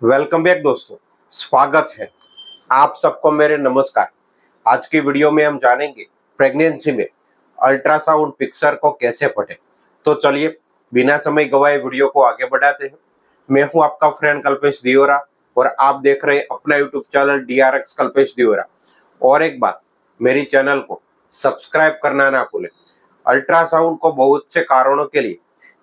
Welcome back दोस्तों। स्वागत है आप सबको मेरे नमस्कार। आज की वीडियो में हम जानेंगे प्रेगनेंसी में अल्ट्रासाउंड पिक्चर को कैसे पढ़ें। तो चलिए बिना समय गवाए वीडियो को आगे बढ़ाते हैं। मैं हूं आपका फ्रेंड कल्पेश दियोरा और आप देख रहे हैं अपना YouTube channel DRX Kalpesh Deora. और एक बात, मेरी चैनल को सब्सक्राइब करना ना भूलें। अल्ट्रासाउंड को बहुत से कारणों के लिए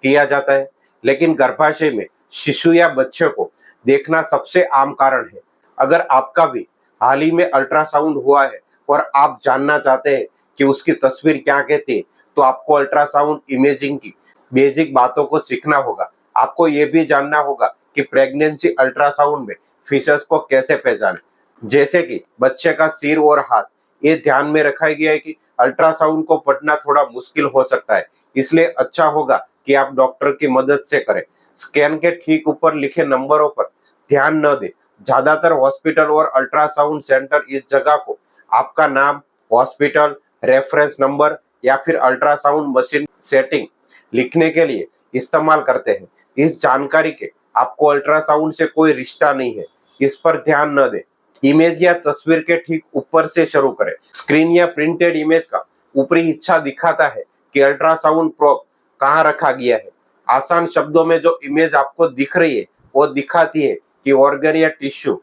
किया जाता है, लेकिन गर्भाशय में शिशु या बच्चे को देखना सबसे आम कारण है। अगर आपका भी हाल ही में अल्ट्रासाउंड हुआ है और आप जानना चाहते हैं कि उसकी तस्वीर क्या कहती है, तो आपको अल्ट्रासाउंड इमेजिंग की बेसिक बातों को सीखना होगा। आपको ये भी जानना होगा कि प्रेगनेंसी अल्ट्रासाउंड में फीचर्स को कैसे पहचानें, जैसे कि बच्चे का सिर और हाथ। ये ध्यान में रखा गया है कि अल्ट्रासाउंड को पढ़ना थोड़ा मुश्किल हो सकता है, इसलिए अच्छा होगा कि आप डॉक्टर की मदद से करें। स्कैन के ठीक ऊपर लिखे नंबरों पर ध्यान न दें। ज्यादातर हॉस्पिटल और अल्ट्रासाउंड सेंटर इस जगह को आपका नाम, हॉस्पिटल, रेफरेंस नंबर या फिर अल्ट्रासाउंड मशीन सेटिंग लिखने के लिए इस्तेमाल करते हैं। इस जानकारी के आपको अल्ट्रासाउंड से कोई रिश्ता नहीं है, इस पर ध्यान न दें। इमेज या तस्वीर के ठीक ऊपर से शुरू करें। स्क्रीन या प्रिंटेड इमेज का ऊपरी हिस्सा दिखाता है कि अल्ट्रासाउंड प्रोब कहाँ रखा गया है। आसान शब्दों में जो इमेज आपको दिख रही है वो दिखाती है कि ऑर्गन या टिश्यू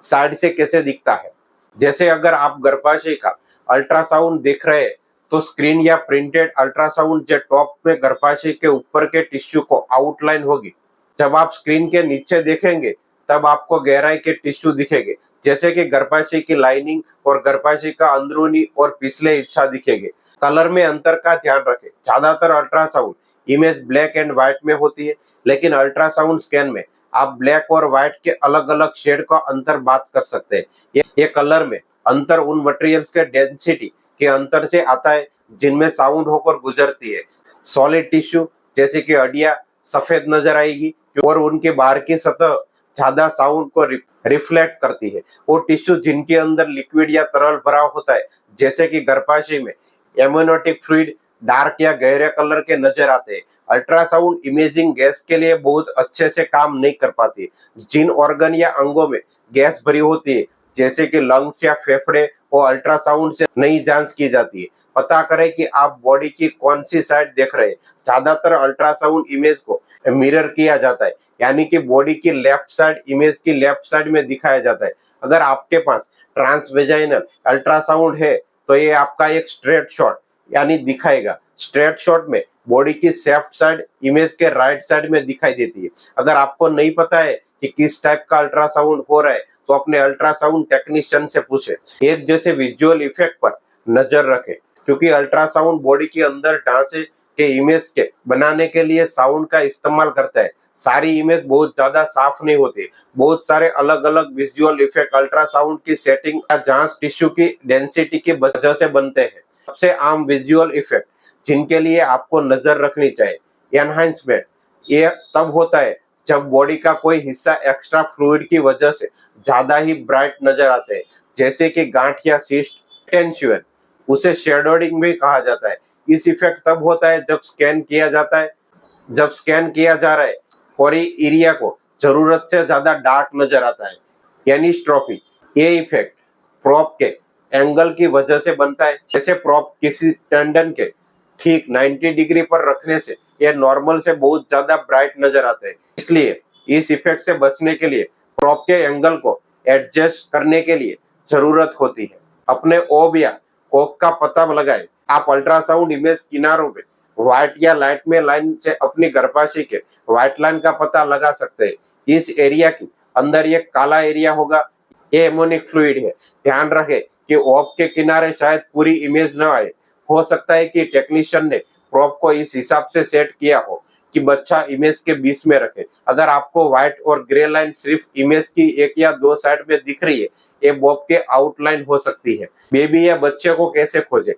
साइड से कैसे दिखता है। जैसे अगर आप गर्भाशय का अल्ट्रासाउंड देख रहे हैं तो स्क्रीन या प्रिंटेड अल्ट्रासाउंड जो टॉप में गर्भाशय के ऊपर के टिश्यू को आउटलाइन होगी। जब आप स्क्रीन के नीचे देखेंगे तब आपको गहराई के टिश्यू दिखेंगे, जैसे कि गर्भाशय की लाइनिंग और गर्भाशय का अंदरूनी और पिछले हिस्सा दिखेंगे। कलर में अंतर का ध्यान रखें। ज्यादातर ultrasound image black and white में होती है, लेकिन अल्ट्रासाउंड स्कैन में आप ब्लैक और व्हाइट के अलग अलग शेड का अंतर बात कर सकते हैं। ये कलर में अंतर उन मटेरियल्स के डेंसिटी के अंतर से आता है जिनमें साउंड होकर गुजरती है। सॉलिड टिश्यू जैसे कि हड्डियां सफेद नजर आएगी और उनके बाहर की सतह ज्यादा साउंड को रिफ्लेक्ट करती है। और टिश्यू जिनके अंदर लिक्विड या तरल भरा होता है, जैसे कि गर्भाशय में एमोनोटिक फ्लूइड डार्क या गहरे कलर के नजर आते हैं। अल्ट्रासाउंड इमेजिंग गैस के लिए बहुत अच्छे से काम नहीं कर पाती। जिन ऑर्गन या अंगों में गैस भरी होती है, जैसे कि लंग्स या फेफड़े, वो अल्ट्रासाउंड से नई जांच की जाती है। पता करें कि आप बॉडी की कौन सी साइड देख रहे हैं। ज्यादातर अल्ट्रासाउंड इमेज को मिरर किया जाता है, यानी कि बॉडी की लेफ्ट साइड इमेज की लेफ्ट साइड में दिखाया जाता है। अगर आपके पास ट्रांसवेजाइनल अल्ट्रासाउंड है तो ये आपका एक स्ट्रेट शॉट यानी दिखाएगा। स्ट्रेट शॉट में बॉडी की लेफ्ट साइड इमेज के राइट साइड में दिखाई देती है। अगर आपको नहीं पता है कि किस टाइप का अल्ट्रासाउंड हो रहा है तो अपने अल्ट्रासाउंड टेक्नीशियन से पूछे। एक जैसे विजुअल इफेक्ट पर नजर रखें, क्योंकि अल्ट्रासाउंड बॉडी के अंदर ढांचे के इमेज के बनाने के लिए साउंड का इस्तेमाल करता है। सारी इमेज बहुत ज्यादा साफ नहीं होती। बहुत सारे अलग अलग विजुअल इफेक्ट अल्ट्रासाउंड की सेटिंग या जांच टिश्यू की डेंसिटी की वजह से बनते हैं। सबसे आम विजुअल इफेक्ट जिनके लिए आपको नजर रखनी चाहिए, एनहांसमेंट। ये तब होता है जब बॉडी का कोई हिस्सा एक्स्ट्रा फ्लूइड की वजह से ज्यादा ही ब्राइट नजर आते हैं, जैसे कि गांठ या सिस्ट टेंशन। उसे शेडोडिंग भी कहा जाता है। इस इफेक्ट तब होता है जब स्कैन किया जा रहा है और ये एरिया को जरूरत से ज्यादा डार्क नजर आता है, यानी स्ट्रोफी। ये इफेक्ट प्रोब के एंगल की वजह से बनता है। जैसे प्रोब किसी टेंडन के ठीक 90 डिग्री पर रखने से यह नॉर्मल से बहुत ज्यादा ब्राइट नजर आता है। इसलिए इस इफेक्ट से बचने के लिए प्रोब के एंगल को एडजस्ट करने के लिए जरूरत होती है। अपने ओब या कोक का पता लगाएं। आप अल्ट्रासाउंड इमेज किनारों पे व्हाइट या लाइट में लाइन से अपनी गर्भाशय के व्हाइट लाइन का पता लगा सकते हैं। इस एरिया की अंदर ये काला एरिया होगा, ये एमोनिक फ्लूइड है। ध्यान रखें कि ओब के किनारे शायद पूरी इमेज न आए। हो सकता है कि टेक्नीशियन ने प्रोब को इस हिसाब से सेट किया हो कि बच्चा इमेज के बीच में रखे। अगर आपको व्हाइट और ग्रे लाइन सिर्फ इमेज की एक या दो साइड में दिख रही है, ये बॉब के आउटलाइन हो सकती है। बेबी या बच्चे को कैसे खोजें?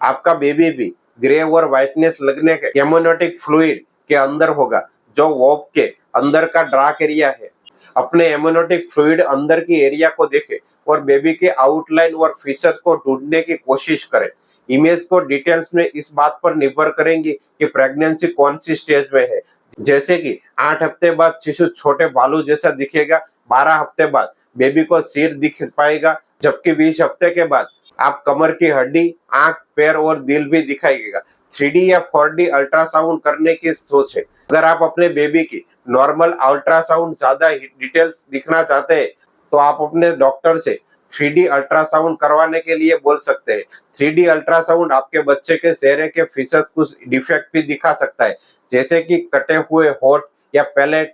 आपका बेबी भी ग्रे और व्हाइटनेस लगने के एमोनोटिक फ्लूइड के अंदर होगा, जो वॉब के अंदर का डार्क एरिया है। अपने एमोनोटिक फ्लूइड अंदर की एरिया को देखें और बेबी के आउटलाइन और फीचर्स को ढूंढने की कोशिश करें। इमेज को डिटेल्स में इस बात पर निर्भर करेंगी कि प्रेगनेंसी कौन सी स्टेज में है। जैसे कि 8 हफ्ते बाद शिशु छोटे बालू जैसा दिखेगा, 12 हफ्ते बाद बेबी को सिर दिख पाएगा, जबकि 20 हफ्ते के बाद आप कमर की हड्डी, आंख, पैर और दिल भी दिखाएगा। 3D या 4D अल्ट्रासाउंड करने की सोच है। अगर आप अपने बेबी की नॉर्मल अल्ट्रासाउंड ज्यादा डिटेल्स दिखना चाहते हैं तो आप अपने डॉक्टर से 3D अल्ट्रासाउंड करवाने के लिए बोल सकते हैं। 3D अल्ट्रासाउंड आपके बच्चे के चेहरे के फीचर्स कुछ डिफेक्ट भी दिखा सकता है, जैसे कि कटे हुए होठ या पैलेट।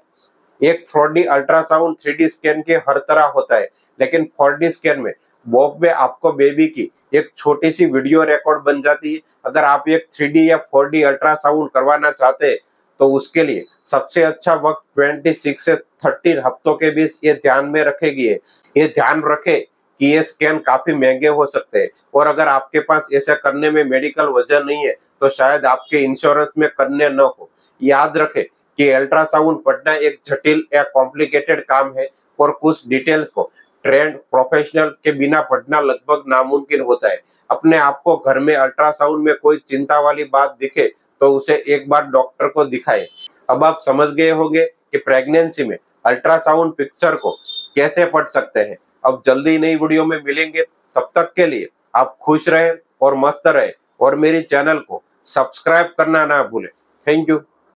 एक 4D अल्ट्रासाउंड 3D स्कैन के हर तरह होता है, लेकिन 4D स्कैन में बॉब में आपको बेबी की एक छोटी सी वीडियो रिकॉर्ड बन जाती है। अगर आप एक 3D या 4D अल्ट्रासाउंड करवाना चाहते हैं तो उसके लिए सबसे अच्छा वक्त 26 से 30 हफ्तों के बीच ये ध्यान में रखेगी। ये ध्यान रखे कि ये स्कैन काफी महंगे हो सकते हैं, और अगर आपके पास ऐसा करने में मेडिकल वजह नहीं है तो शायद आपके इंश्योरेंस में करने न हो। याद रखें कि अल्ट्रासाउंड पढ़ना एक जटिल या कॉम्प्लिकेटेड काम है, और कुछ डिटेल्स को ट्रेंड प्रोफेशनल के बिना पढ़ना लगभग नामुमकिन होता है। अपने आप को घर में अल्ट्रासाउंड में कोई चिंता वाली बात दिखे तो उसे एक बार डॉक्टर को दिखाएं। अब आप समझ गए होंगे कि प्रेगनेंसी में अल्ट्रासाउंड पिक्चर को कैसे पढ़ सकते हैं। अब जल्दी नई वीडियो में मिलेंगे, तब तक के लिए आप खुश रहे और मस्त रहे, और मेरे चैनल को सब्सक्राइब करना ना भूलें। Thank you.